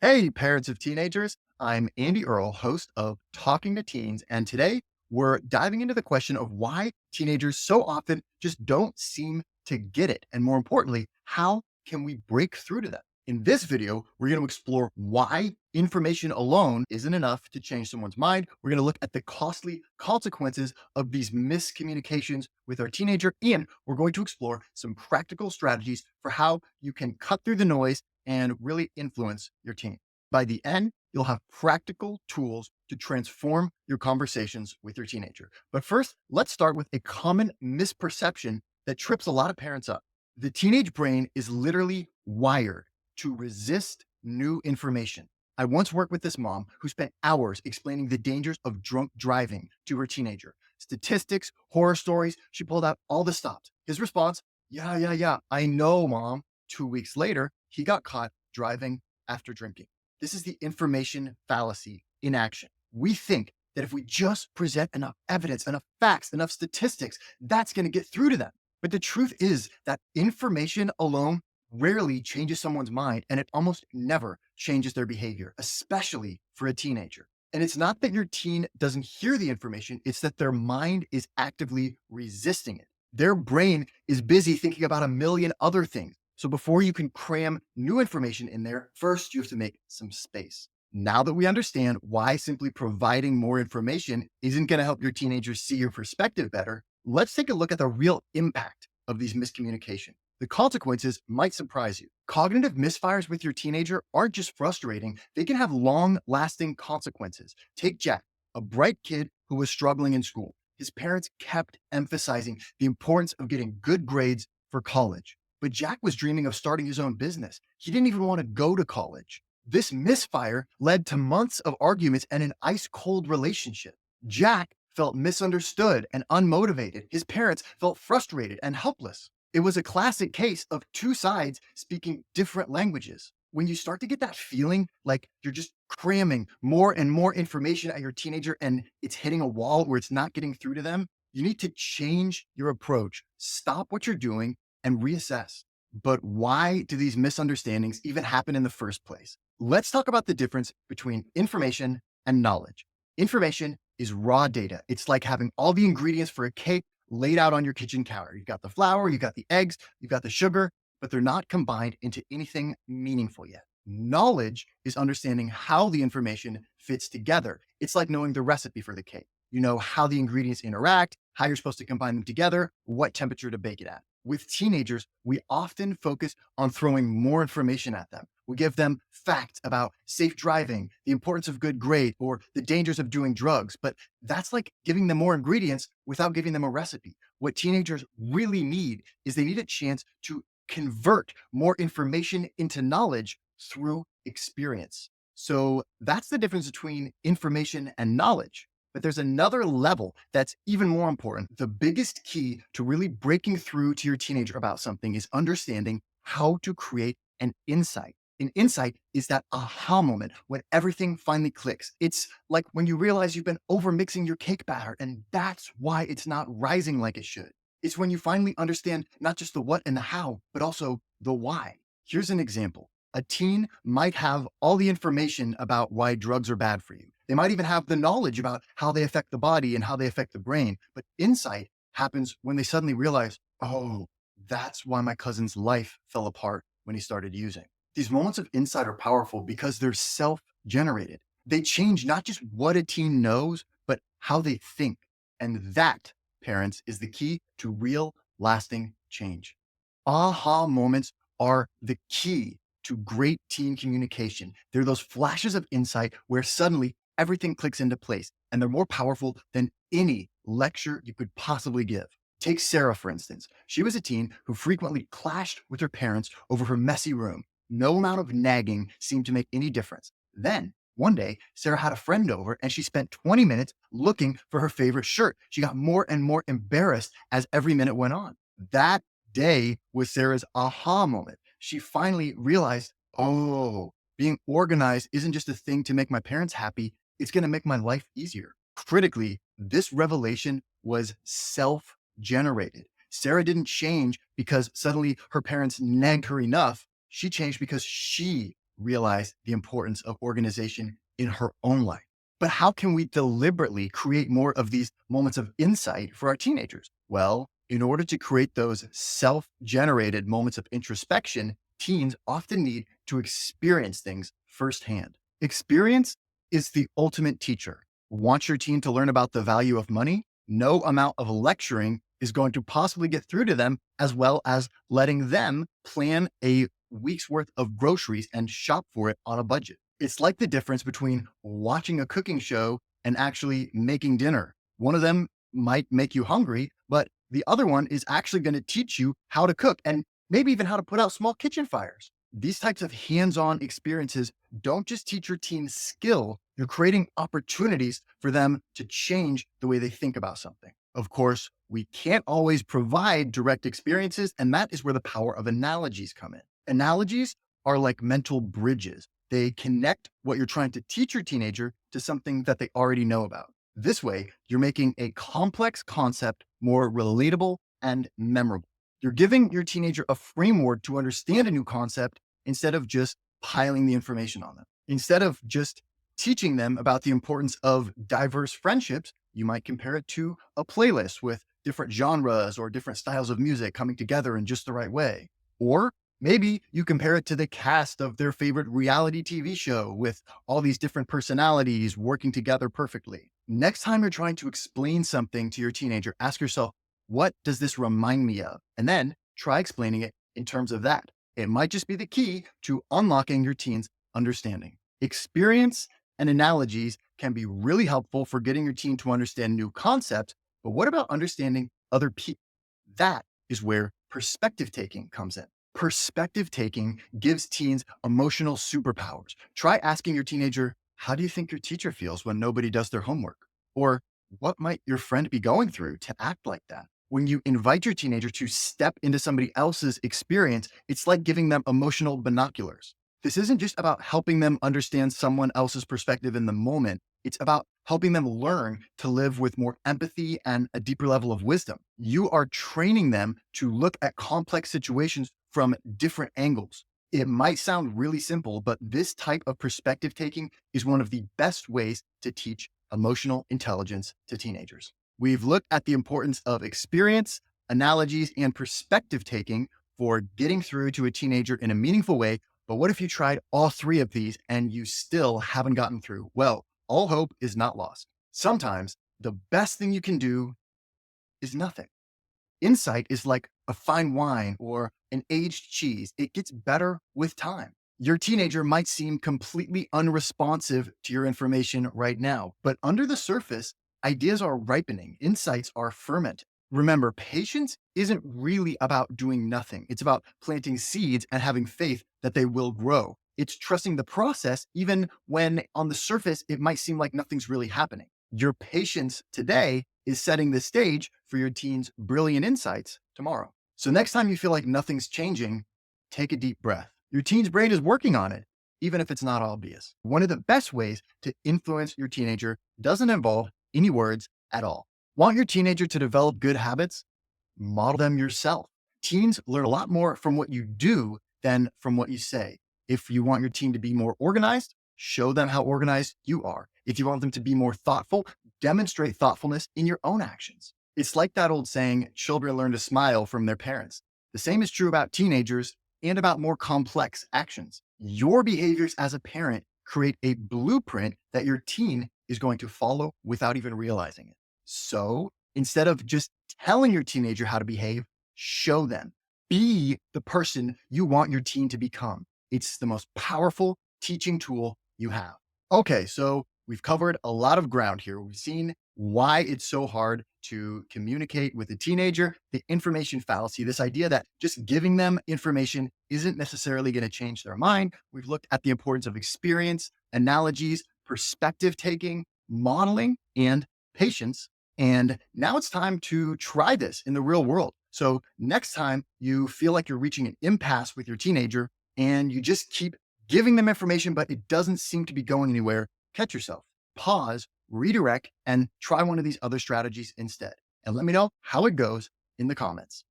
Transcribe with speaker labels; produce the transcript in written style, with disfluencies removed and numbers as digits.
Speaker 1: Hey, parents of teenagers. I'm Andy Earl, host of Talking to Teens. And today we're diving into the question of why teenagers so often just don't seem to get it. And more importantly, how can we break through to them? In this video, we're going to explore why information alone isn't enough to change someone's mind. We're going to look at the costly consequences of these miscommunications with our teenager. And we're going to explore some practical strategies for how you can cut through the noise and really influence your teen. By the end, you'll have practical tools to transform your conversations with your teenager. But first, let's start with a common misperception that trips a lot of parents up. The teenage brain is literally wired to resist new information. I once worked with this mom who spent hours explaining the dangers of drunk driving to her teenager. Statistics, horror stories, she pulled out all the stops. His response, yeah, I know, mom. 2 weeks later, he got caught driving after drinking. This is the information fallacy in action. We think that if we just present enough evidence, enough facts, enough statistics, that's going to get through to them. But the truth is that information alone rarely changes someone's mind, and it almost never changes their behavior, especially for a teenager. And it's not that your teen doesn't hear the information, it's that their mind is actively resisting it. Their brain is busy thinking about a million other things. So before you can cram new information in there, first you have to make some space. Now that we understand why simply providing more information isn't going to help your teenagers see your perspective better, let's take a look at the real impact of these miscommunication. The consequences might surprise you. Cognitive misfires with your teenager aren't just frustrating, they can have long lasting consequences. Take Jack, a bright kid who was struggling in school. His parents kept emphasizing the importance of getting good grades for college. But Jack was dreaming of starting his own business. He didn't even want to go to college. This misfire led to months of arguments and an ice cold relationship. Jack felt misunderstood and unmotivated. His parents felt frustrated and helpless. It was a classic case of two sides speaking different languages. When you start to get that feeling like you're just cramming more and more information at your teenager and it's hitting a wall where it's not getting through to them, you need to change your approach. Stop what you're doing and reassess. But why do these misunderstandings even happen in the first place? Let's talk about the difference between information and knowledge. Information is raw data. It's like having all the ingredients for a cake laid out on your kitchen counter. You've got the flour, you've got the eggs, you've got the sugar, but they're not combined into anything meaningful yet. Knowledge is understanding how the information fits together. It's like knowing the recipe for the cake. You know how the ingredients interact, how you're supposed to combine them together, what temperature to bake it at. With teenagers, we often focus on throwing more information at them. We give them facts about safe driving, the importance of good grade, or the dangers of doing drugs. But that's like giving them more ingredients without giving them a recipe. What teenagers really need is they need a chance to convert more information into knowledge through experience. So that's the difference between information and knowledge. But there's another level that's even more important. The biggest key to really breaking through to your teenager about something is understanding how to create an insight. An insight is that aha moment when everything finally clicks. It's like when you realize you've been overmixing your cake batter and that's why it's not rising like it should. It's when you finally understand not just the what and the how, but also the why. Here's an example. A teen might have all the information about why drugs are bad for you. They might even have the knowledge about how they affect the body and how they affect the brain. But insight happens when they suddenly realize, oh, that's why my cousin's life fell apart when he started using. These moments of insight are powerful because they're self generated. They change not just what a teen knows, but how they think. And that, parents, is the key to real lasting change. Aha moments are the key to great teen communication. They're those flashes of insight where suddenly everything clicks into place, and they're more powerful than any lecture you could possibly give. Take Sarah, for instance. She was a teen who frequently clashed with her parents over her messy room. No amount of nagging seemed to make any difference. Then, one day, Sarah had a friend over and she spent 20 minutes looking for her favorite shirt. She got more and more embarrassed as every minute went on. That day was Sarah's aha moment. She finally realized, oh, being organized isn't just a thing to make my parents happy, it's going to make my life easier. Critically, this revelation was self generated. Sarah didn't change because suddenly her parents nagged her enough. She changed because she realize the importance of organization in her own life. But how can we deliberately create more of these moments of insight for our teenagers? Well, in order to create those self generated moments of introspection, teens often need to experience things firsthand. Experience is the ultimate teacher. Want your teen to learn about the value of money? No amount of lecturing is going to possibly get through to them, as well as letting them plan a week's worth of groceries and shop for it on a budget. It's like the difference between watching a cooking show and actually making dinner. One of them might make you hungry, but the other one is actually going to teach you how to cook and maybe even how to put out small kitchen fires. These types of hands on experiences don't just teach your teen skill, you're creating opportunities for them to change the way they think about something. Of course, we can't always provide direct experiences, and that is where the power of analogies come in. Analogies are like mental bridges. They connect what you're trying to teach your teenager to something that they already know about. This way, you're making a complex concept more relatable and memorable. You're giving your teenager a framework to understand a new concept instead of just piling the information on them. Instead of just teaching them about the importance of diverse friendships, you might compare it to a playlist with different genres or different styles of music coming together in just the right way. Or maybe you compare it to the cast of their favorite reality TV show with all these different personalities working together perfectly. Next time you're trying to explain something to your teenager, ask yourself, what does this remind me of? And then try explaining it in terms of that. It might just be the key to unlocking your teen's understanding. Experience and analogies can be really helpful for getting your teen to understand new concepts, but what about understanding other people? That is where perspective taking comes in. Perspective taking gives teens emotional superpowers. Try asking your teenager, how do you think your teacher feels when nobody does their homework? Or what might your friend be going through to act like that? When you invite your teenager to step into somebody else's experience, it's like giving them emotional binoculars. This isn't just about helping them understand someone else's perspective in the moment. It's about helping them learn to live with more empathy and a deeper level of wisdom. You are training them to look at complex situations from different angles. It might sound really simple, but this type of perspective taking is one of the best ways to teach emotional intelligence to teenagers. We've looked at the importance of experience, analogies, and perspective taking for getting through to a teenager in a meaningful way. But what if you tried all three of these and you still haven't gotten through? Well, all hope is not lost. Sometimes the best thing you can do is nothing. Insight is like a fine wine or an aged cheese. It gets better with time. Your teenager might seem completely unresponsive to your information right now, but under the surface, ideas are ripening, insights are fermenting. Remember, patience isn't really about doing nothing. It's about planting seeds and having faith that they will grow. It's trusting the process, even when on the surface, it might seem like nothing's really happening. Your patience today is setting the stage for your teen's brilliant insights tomorrow. So next time you feel like nothing's changing, take a deep breath. Your teen's brain is working on it, even if it's not obvious. One of the best ways to influence your teenager doesn't involve any words at all. Want your teenager to develop good habits? Model them yourself. Teens learn a lot more from what you do than from what you say. If you want your teen to be more organized, show them how organized you are. If you want them to be more thoughtful, demonstrate thoughtfulness in your own actions. It's like that old saying, children learn to smile from their parents. The same is true about teenagers and about more complex actions. Your behaviors as a parent create a blueprint that your teen is going to follow without even realizing it. So instead of just telling your teenager how to behave, show them. Be the person you want your teen to become. It's the most powerful teaching tool you have. Okay, so we've covered a lot of ground here. We've seen why it's so hard to communicate with a teenager, the information fallacy, this idea that just giving them information isn't necessarily going to change their mind. We've looked at the importance of experience, analogies, perspective taking, modeling, and patience. And now it's time to try this in the real world. So next time you feel like you're reaching an impasse with your teenager and you just keep giving them information, but it doesn't seem to be going anywhere, catch yourself, pause, redirect, and try one of these other strategies instead. And let me know how it goes in the comments.